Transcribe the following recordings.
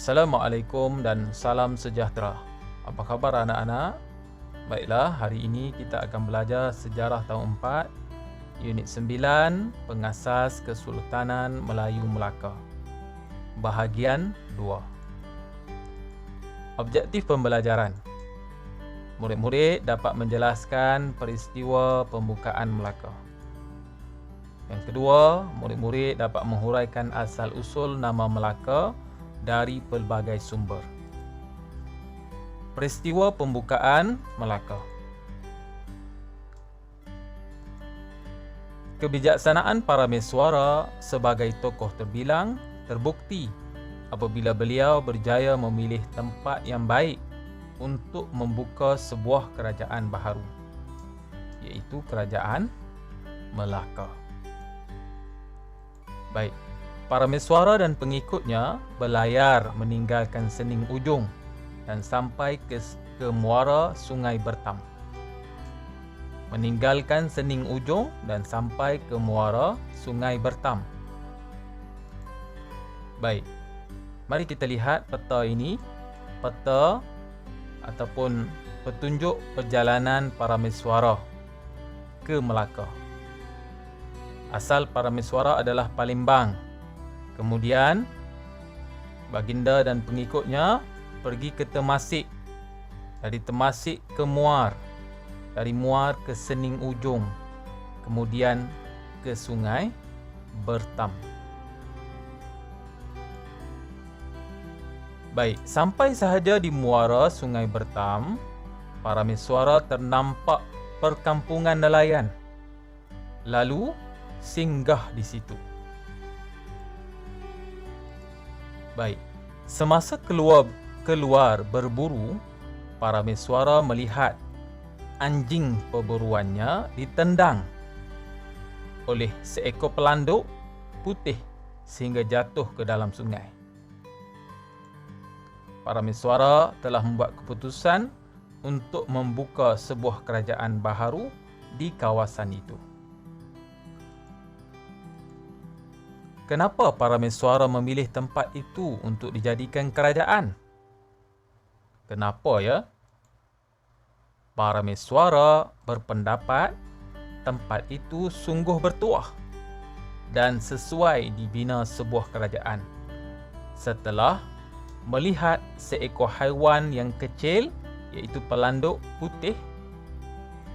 Assalamualaikum dan salam sejahtera. Apa khabar anak-anak? Baiklah, hari ini kita akan belajar sejarah tahun 4, unit 9, pengasas Kesultanan Melayu Melaka. Bahagian 2. Objektif pembelajaran. Murid-murid dapat menjelaskan peristiwa pembukaan Melaka. Yang kedua, murid-murid dapat menghuraikan asal-usul nama Melaka dari pelbagai sumber. Peristiwa pembukaan Melaka. Kebijaksanaan Parameswara sebagai tokoh terbilang terbukti apabila beliau berjaya memilih tempat yang baik untuk membuka sebuah kerajaan baharu, iaitu Kerajaan Melaka. Baik, Parameswara dan pengikutnya berlayar meninggalkan Sening Ujung dan sampai ke muara Sungai Bertam. Meninggalkan Sening Ujung dan sampai ke muara Sungai Bertam. Baik, mari kita lihat peta ini. Peta ataupun petunjuk perjalanan Parameswara ke Melaka. Asal Parameswara adalah Palembang. Kemudian, baginda dan pengikutnya pergi ke Temasik. Dari Temasik ke Muar. Dari Muar ke Sening Ujung. Kemudian ke Sungai Bertam. Baik, sampai sahaja di muara Sungai Bertam, Parameswara ternampak perkampungan nelayan. Lalu, singgah di situ. Baik, semasa keluar berburu, Parameswara melihat anjing perburuannya ditendang oleh seekor pelanduk putih sehingga jatuh ke dalam sungai. Parameswara telah membuat keputusan untuk membuka sebuah kerajaan baharu di kawasan itu. Kenapa Parameswara memilih tempat itu untuk dijadikan kerajaan? Kenapa ya? Parameswara berpendapat tempat itu sungguh bertuah dan sesuai dibina sebuah kerajaan. Setelah melihat seekor haiwan yang kecil, iaitu pelanduk putih,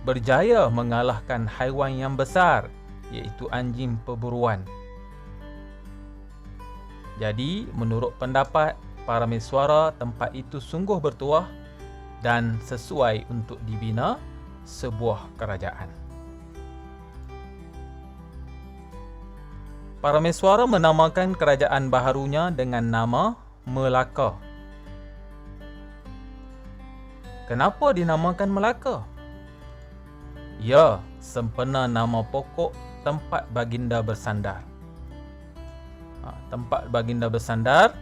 berjaya mengalahkan haiwan yang besar, iaitu anjing perburuan. Jadi, menurut pendapat Parameswara, tempat itu sungguh bertuah dan sesuai untuk dibina sebuah kerajaan. Parameswara menamakan kerajaan baharunya dengan nama Melaka. Kenapa dinamakan Melaka? Ya, sempena nama pokok tempat baginda bersandar. Tempat baginda bersandar,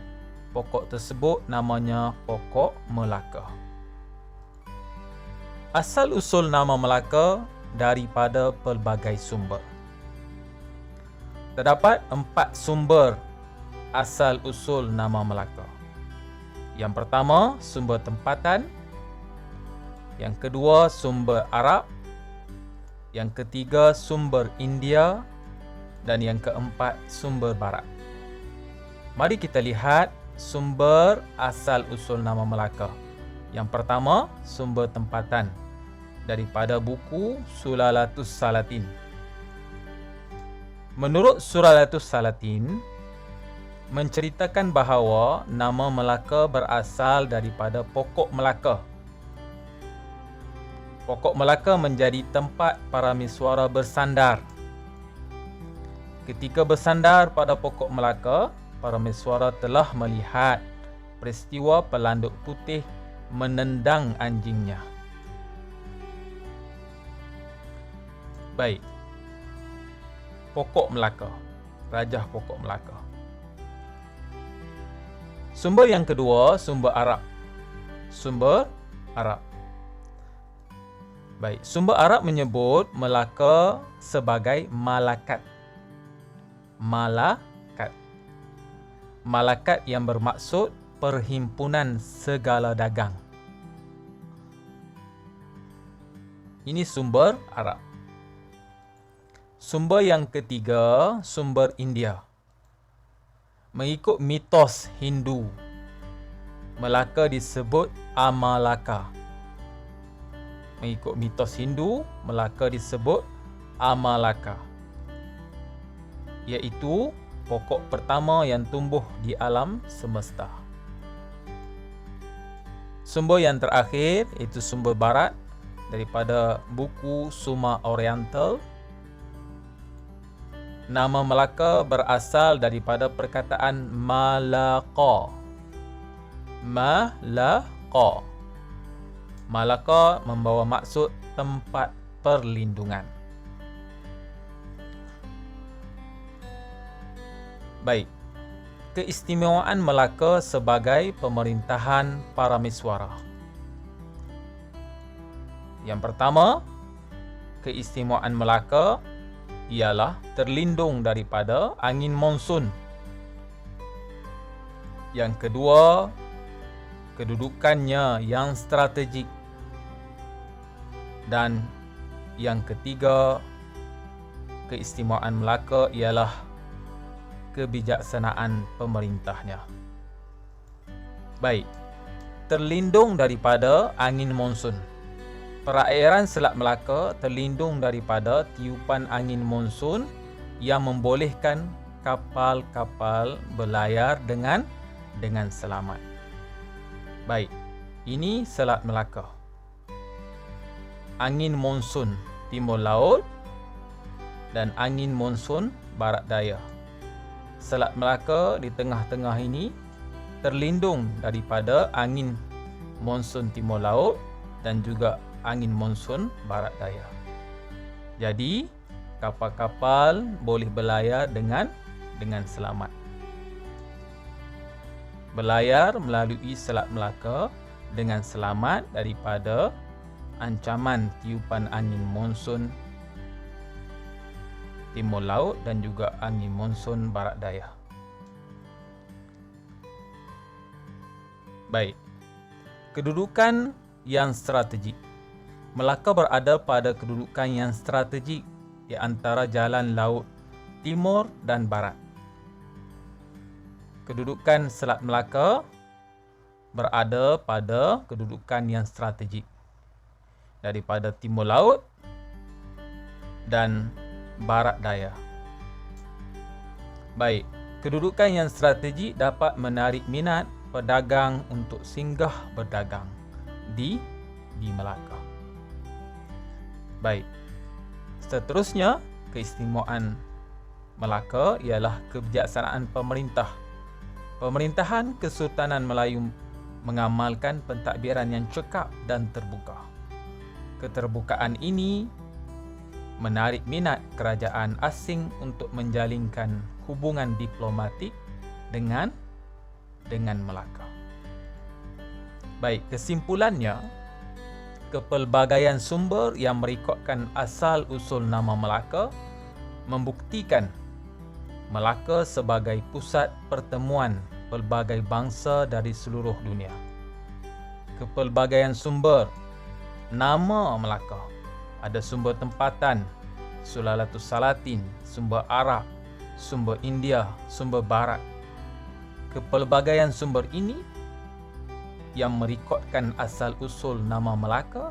pokok tersebut namanya Pokok Melaka. Asal-usul nama Melaka daripada pelbagai sumber. Terdapat 4 sumber asal-usul nama Melaka. Yang pertama, sumber tempatan. Yang kedua, sumber Arab. Yang ketiga, sumber India. Dan yang keempat, sumber Barat. Mari kita lihat sumber asal-usul nama Melaka. Yang pertama, sumber tempatan daripada buku Sulalatus Salatin. Menurut Sulalatus Salatin, menceritakan bahawa nama Melaka berasal daripada pokok Melaka. Pokok Melaka menjadi tempat Parameswara bersandar. Ketika bersandar pada pokok Melaka, Parameswara telah melihat peristiwa pelanduk putih menendang anjingnya. Baik. Pokok Melaka. Rajah Pokok Melaka. Sumber yang kedua, sumber Arab. Sumber Arab. Baik, sumber Arab menyebut Melaka sebagai Malakat. Malakat. Malakat yang bermaksud perhimpunan segala dagang. Ini sumber Arab. Sumber yang ketiga, sumber India. Mengikut mitos Hindu, Melaka disebut Amalaka. Mengikut mitos Hindu, Melaka disebut Amalaka, iaitu pokok pertama yang tumbuh di alam semesta. Sumber yang terakhir iaitu sumber barat daripada buku Suma Oriental. Nama Melaka berasal daripada perkataan Malaqa. Malaqa. Malaka membawa maksud tempat perlindungan. Baik, keistimewaan Melaka sebagai pemerintahan Parameswara. Yang pertama, keistimewaan Melaka ialah terlindung daripada angin monsun. Yang kedua, kedudukannya yang strategik. Dan yang ketiga, keistimewaan Melaka ialah kebijaksanaan pemerintahnya. Baik, terlindung daripada angin monsun. Perairan Selat Melaka terlindung daripada tiupan angin monsun yang membolehkan kapal-kapal berlayar dengan selamat. Baik, ini Selat Melaka. Angin monsun timur laut dan angin monsun barat daya. Selat Melaka di tengah-tengah ini terlindung daripada angin monsun timur laut dan juga angin monsun barat daya. Jadi, kapal-kapal boleh berlayar dengan selamat. Berlayar melalui Selat Melaka dengan selamat daripada ancaman tiupan angin monsun timur laut dan juga angin monsun barat daya. Baik, kedudukan yang strategik. Melaka berada pada kedudukan yang strategik di antara jalan laut timur dan barat. Kedudukan Selat Melaka berada pada kedudukan yang strategik daripada timur laut dan barat daya. Baik, kedudukan yang strategik dapat menarik minat pedagang untuk singgah berdagang di Melaka. Baik, seterusnya keistimewaan Melaka ialah kebijaksanaan pemerintah. Pemerintahan Kesultanan Melayu mengamalkan pentadbiran yang cekap dan terbuka. Keterbukaan ini menarik minat kerajaan asing untuk menjalinkan hubungan diplomatik dengan Melaka. Baik, kesimpulannya, kepelbagaian sumber yang merekodkan asal-usul nama Melaka membuktikan Melaka sebagai pusat pertemuan pelbagai bangsa dari seluruh dunia. Kepelbagaian sumber nama Melaka ada sumber tempatan, Sulalatus Salatin, sumber Arab, sumber India, sumber Barat. Kepelbagaian sumber ini yang merekodkan asal-usul nama Melaka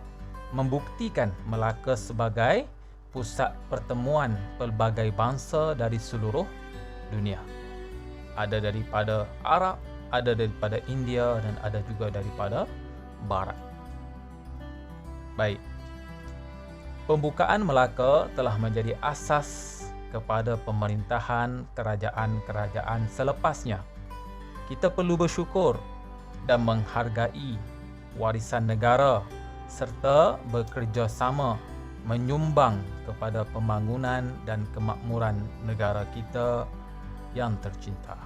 membuktikan Melaka sebagai pusat pertemuan pelbagai bangsa dari seluruh dunia. Ada daripada Arab, ada daripada India dan ada juga daripada Barat. Baik, pembukaan Melaka telah menjadi asas kepada pemerintahan kerajaan-kerajaan selepasnya. Kita perlu bersyukur dan menghargai warisan negara serta bekerjasama menyumbang kepada pembangunan dan kemakmuran negara kita yang tercinta.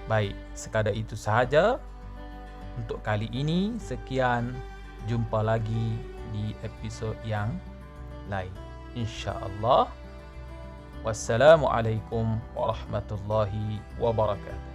Baik, sekadar itu sahaja untuk kali ini. Sekian, jumpa lagi di episod yang lain, insya-Allah. Wassalamualaikum warahmatullahi wabarakatuh.